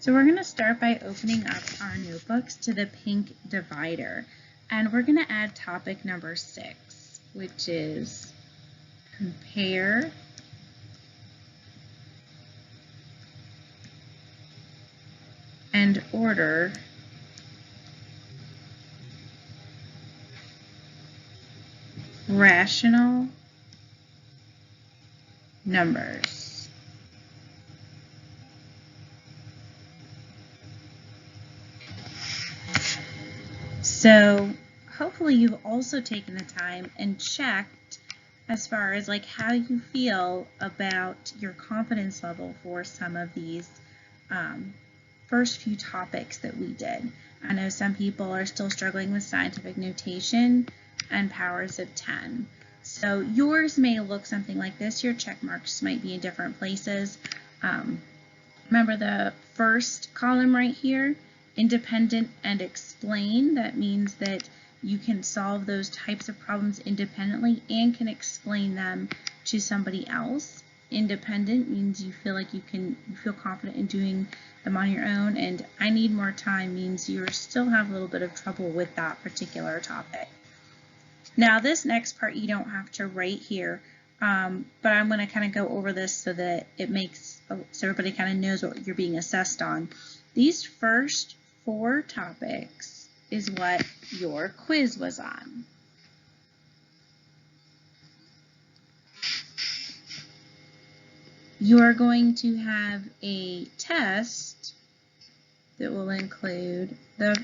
So we're going to start by opening up our notebooks to the pink divider, and we're going to add topic number 6, which is compare and order rational numbers. So hopefully you've also taken the time and checked as far as like how you feel about your confidence level for some of these first few topics that we did. I know some people are still struggling with scientific notation and powers of 10. So yours may look something like this. Your check marks might be in different places. Remember the first column right here, independent and explain. That means that you can solve those types of problems independently and can explain them to somebody else. Independent means you feel like you feel confident in doing them on your own, and I need more time means you still have a little bit of trouble with that particular topic. Now this next part you don't have to write here, but I'm going to kind of go over this so that it makes so everybody kind of knows what you're being assessed on. These first 4 topics is what your quiz was on. You are going to have a test that will include the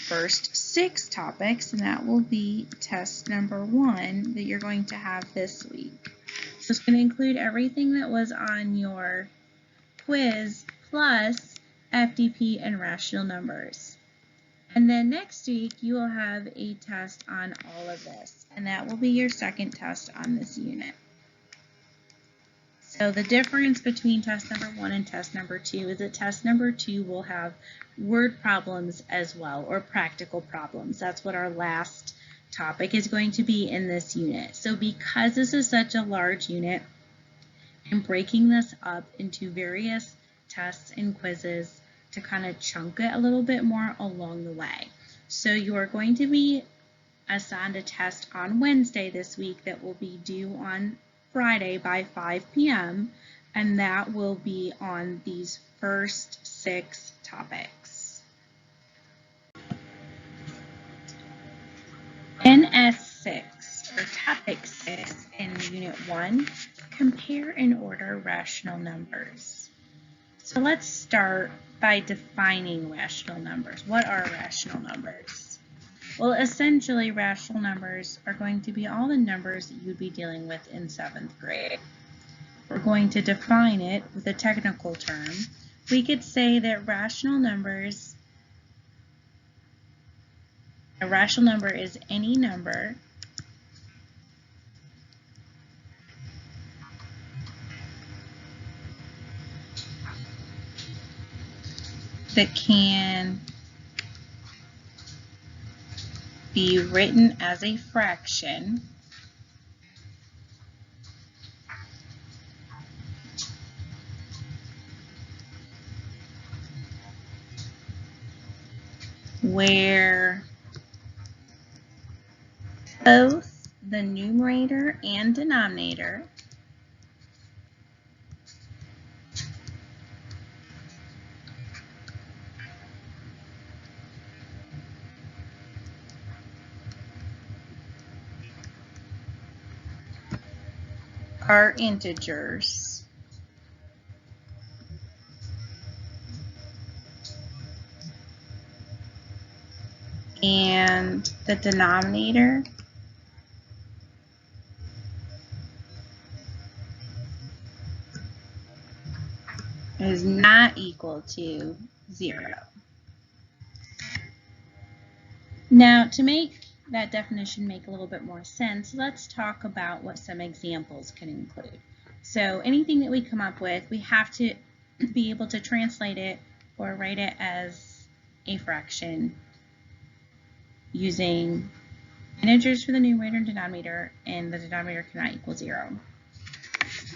first 6 topics, and that will be test number 1 that you're going to have this week. So it's going to include everything that was on your quiz plus FDP and rational numbers. And then next week you will have a test on all of this, and that will be your second test on this unit. So the difference between test number 1 and test number 2 is that test number 2 will have word problems as well, or practical problems. That's what our last topic is going to be in this unit. So because this is such a large unit, I'm breaking this up into various tests and quizzes to kind of chunk it a little bit more along the way. So you are going to be assigned a test on Wednesday this week that will be due on Friday by 5 p.m. and that will be on these first 6 topics. NS6, or topic 6 in unit 1, compare and order rational numbers. So let's start by defining rational numbers. What are rational numbers? Well, essentially, rational numbers are going to be all the numbers that you'd be dealing with in 7th grade. We're going to define it with a technical term. We could say that a rational number is any number that can be written as a fraction where both the numerator and denominator are integers. And the denominator is not equal to 0. Now, to make that definition make a little bit more sense, let's talk about what some examples can include. So anything that we come up with, we have to be able to translate it or write it as a fraction using integers for the numerator and denominator, and the denominator cannot equal 0.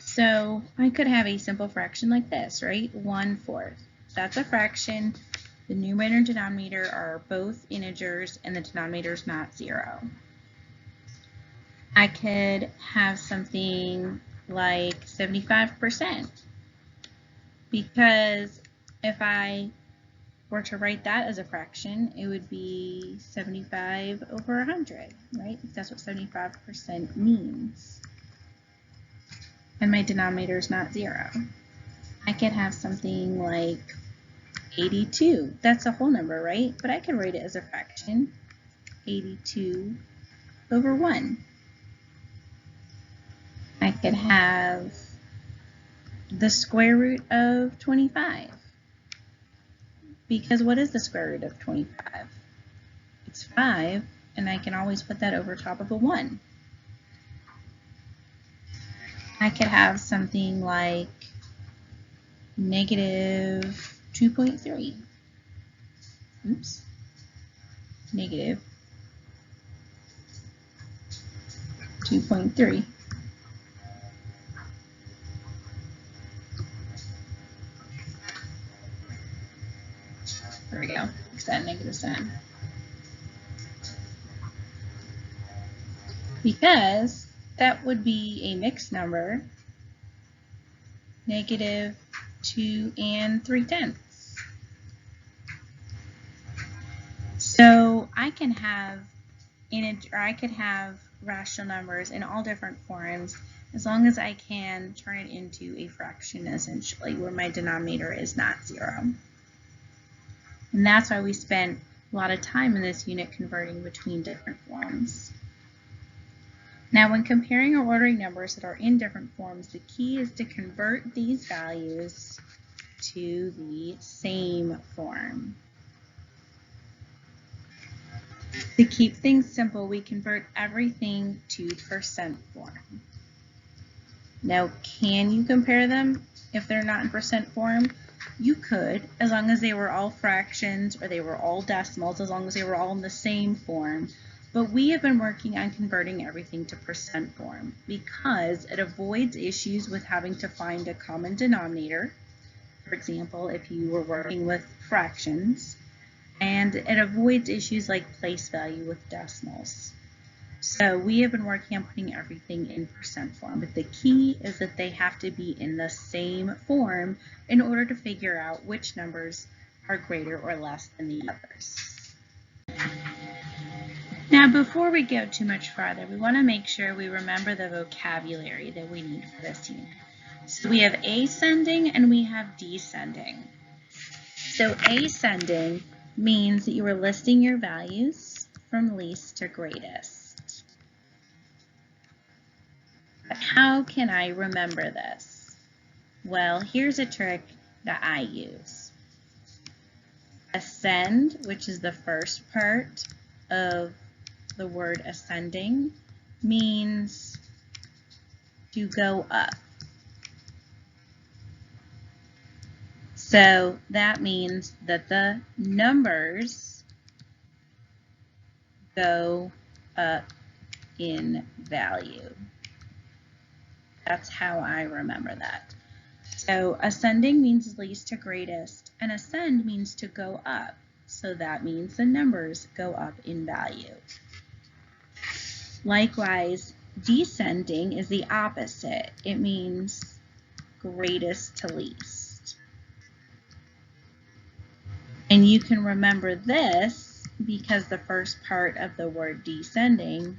So I could have a simple fraction like this, right? 1/4. that's a fraction. The numerator and denominator are both integers, and the denominator is not 0. I could have something like 75%, because if I were to write that as a fraction, it would be 75 over 100, right? That's what 75% means. And my denominator is not 0. I could have something like 82. That's a whole number, right? But I could write it as a fraction, 82 over 1. I could have the square root of 25. Because what is the square root of 25? It's 5, and I can always put that over top of a 1. I could have something like negative 2.3. Oops. Negative 2.3. There we go. Fix that negative sign. Because that would be a mixed number, negative 2 3/10. So I can have I could have rational numbers in all different forms as long as I can turn it into a fraction, essentially, where my denominator is not 0. And that's why we spent a lot of time in this unit converting between different forms. Now, when comparing or ordering numbers that are in different forms, the key is to convert these values to the same form. To keep things simple, we convert everything to percent form. Now, can you compare them if they're not in percent form? You could, as long as they were all fractions or they were all decimals, as long as they were all in the same form. But we have been working on converting everything to percent form because it avoids issues with having to find a common denominator. For example, if you were working with fractions, and it avoids issues like place value with decimals. So we have been working on putting everything in percent form, but the key is that they have to be in the same form in order to figure out which numbers are greater or less than the others. Now, before we go too much farther, we want to make sure we remember the vocabulary that we need for this unit. So we have ascending and we have descending. So ascending means that you are listing your values from least to greatest. But how can I remember this? Well, here's a trick that I use. Ascend, which is the first part of the word ascending, means to go up. So that means that the numbers go up in value. That's how I remember that. So ascending means least to greatest, and ascend means to go up. So that means the numbers go up in value. Likewise, descending is the opposite. It means greatest to least. And you can remember this because the first part of the word descending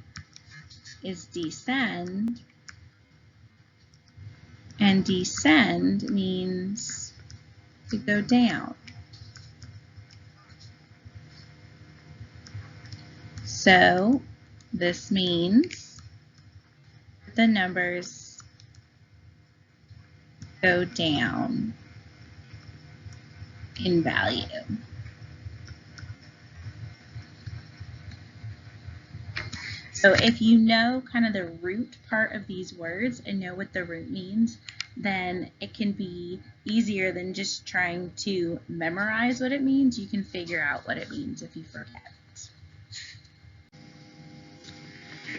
is descend, and descend means to go down. So this means the numbers go down in value. So if you know kind of the root part of these words and know what the root means, then it can be easier than just trying to memorize what it means. You can figure out what it means if you forget.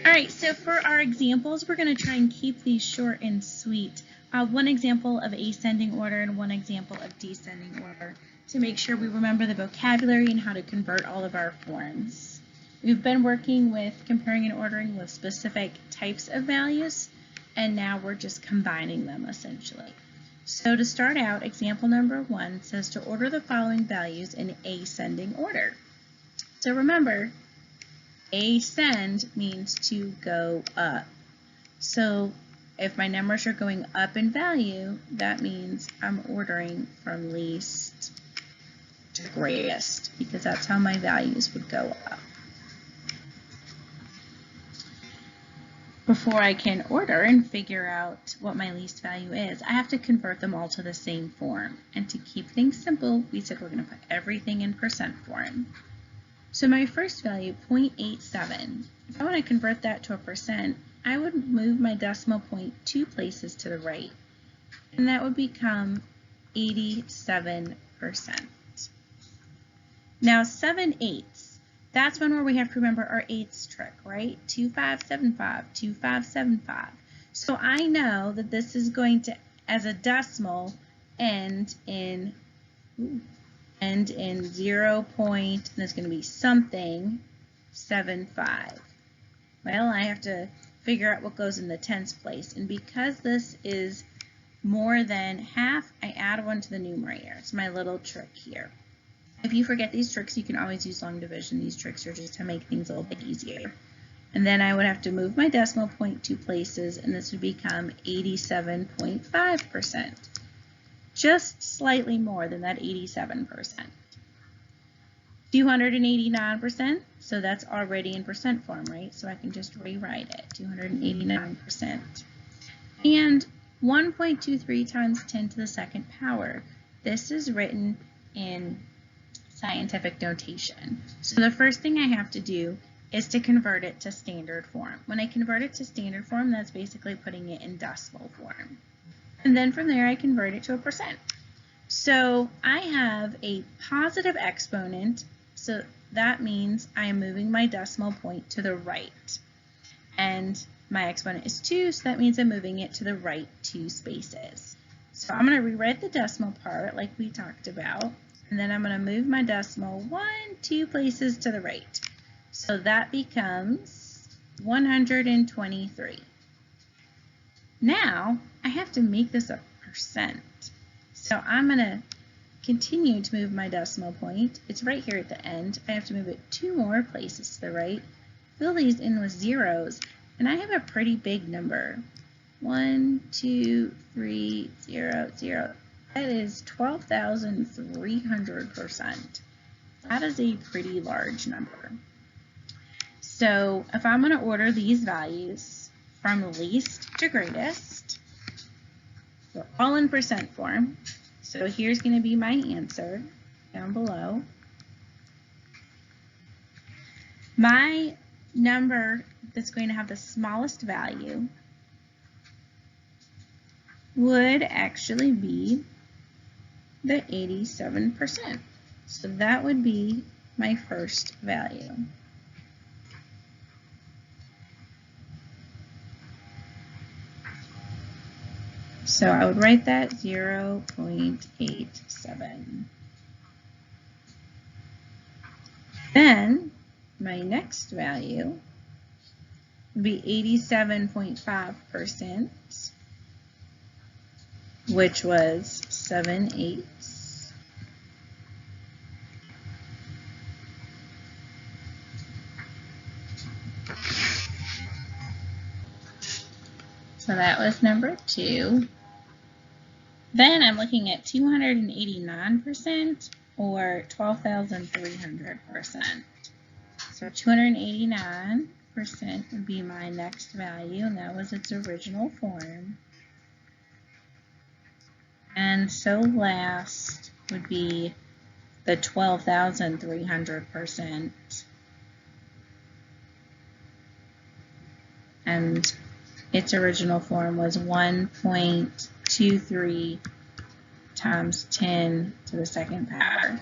All right, so for our examples, we're going to try and keep these short and sweet. One example of ascending order and one example of descending order to make sure we remember the vocabulary and how to convert all of our forms. We've been working with comparing and ordering with specific types of values, and now we're just combining them essentially. So to start out, example number 1 says to order the following values in ascending order. So remember, ascend means to go up. So if my numbers are going up in value, that means I'm ordering from least to greatest, because that's how my values would go up. Before I can order and figure out what my least value is, I have to convert them all to the same form. And to keep things simple, we said we're going to put everything in percent form. So my first value, 0.87, if I want to convert that to a percent, I would move my decimal point 2 places to the right, and that would become 87%. Now 7/8, that's one where we have to remember our eighths trick, right? 2575, 2575. So I know that this is going to, as a decimal, end in 0 point, and it's going to be something 75. Well, I have to figure out what goes in the tens place, and because this is more than half, I add 1 to the numerator. It's my little trick here. If you forget these tricks, you can always use long division. These tricks are just to make things a little bit easier. And then I would have to move my decimal point 2 places, and this would become 87.5%. Just slightly more than that 87%. 289%, so that's already in percent form, right? So I can just rewrite it, 289%. And 1.23 times 10 to the second power. This is written in scientific notation. So the first thing I have to do is to convert it to standard form. When I convert it to standard form, that's basically putting it in decimal form. And then from there, I convert it to a percent. So I have a positive exponent, so that means I am moving my decimal point to the right. And my exponent is 2, so that means I'm moving it to the right 2 spaces. So I'm going to rewrite the decimal part like we talked about, and then I'm going to move my decimal 2 places to the right. So that becomes 123. Now, I have to make this a percent. So I'm going to continue to move my decimal point. It's right here at the end. I have to move it 2 more places to the right. Fill these in with zeros, and I have a pretty big number. 1, 2, 3, 0, 0. That is 12,300%. That is a pretty large number. So if I'm going to order these values from least to greatest, they're all in percent form. So here's going to be my answer down below. My number that's going to have the smallest value would actually be the 87%. So that would be my first value. So I would write that 0.87. Then my next value would be 87.5%, which was 7/8. So that was number 2. Then I'm looking at 289% or 12,300%. So 289% would be my next value, and that was its original form. And so last would be the 12,300%. And its original form was 1.23 times 10 to the second power.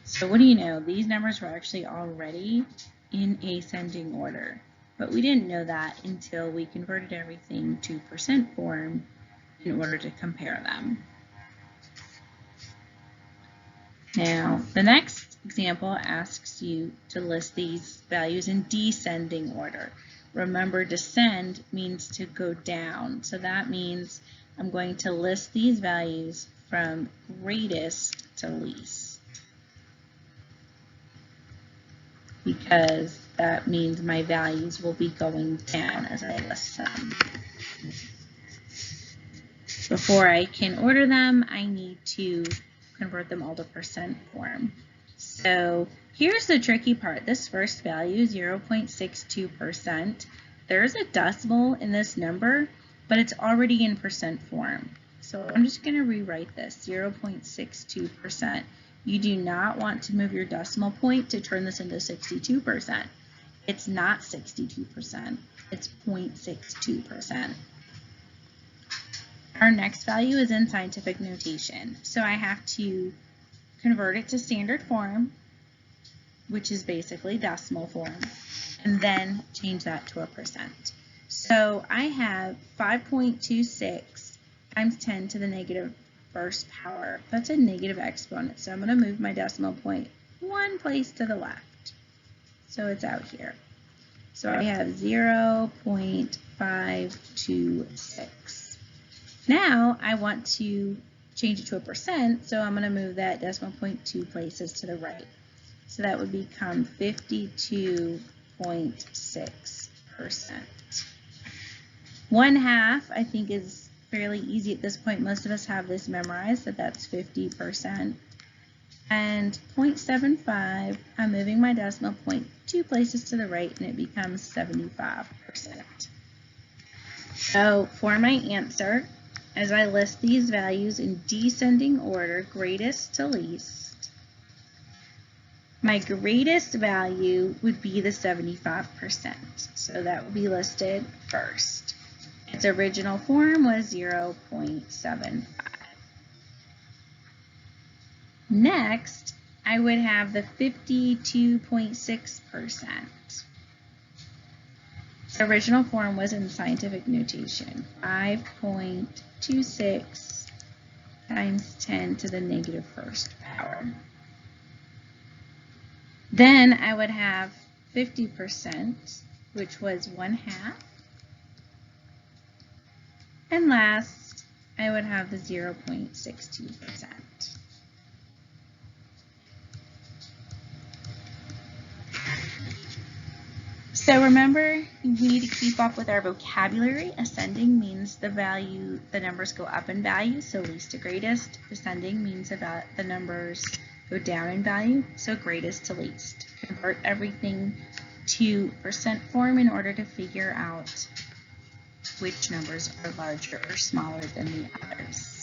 So what do you know? These numbers were actually already in ascending order. But we didn't know that until we converted everything to percent form in order to compare them. Now, the next example asks you to list these values in descending order. Remember, descend means to go down. So that means I'm going to list these values from greatest to least, because that means my values will be going down as I list them. Before I can order them, I need to convert them all to percent form. So here's the tricky part. This first value, 0.62%, there's a decimal in this number, but it's already in percent form. So I'm just going to rewrite this, 0.62%. You do not want to move your decimal point to turn this into 62%. It's not 62%, it's 0.62%. Our next value is in scientific notation. So I have to convert it to standard form, which is basically decimal form, and then change that to a percent. So I have 5.26 times 10 to the negative first power. That's a negative exponent, so I'm going to move my decimal point one place to the left. So it's out here. So I have 0.526. Now I want to change it to a percent, so I'm going to move that decimal point 2 places to the right. So that would become 52.6%. 1/2, I think, is fairly easy at this point. Most of us have this memorized, that that's 50%. And 0.75, I'm moving my decimal point 2 places to the right, and it becomes 75%. So for my answer, as I list these values in descending order, greatest to least, my greatest value would be the 75%. So that would be listed first. Its original form was 0.75. Next, I would have the 52.6%. The original form was in scientific notation, 5.26 times 10 to the negative first power. Then I would have 50%, which was 1/2. And last, I would have the 0.62%. So remember, we need to keep up with our vocabulary. Ascending means the numbers go up in value, so least to greatest. Descending means the numbers go down in value, so greatest to least. Convert everything to percent form in order to figure out which numbers are larger or smaller than the others.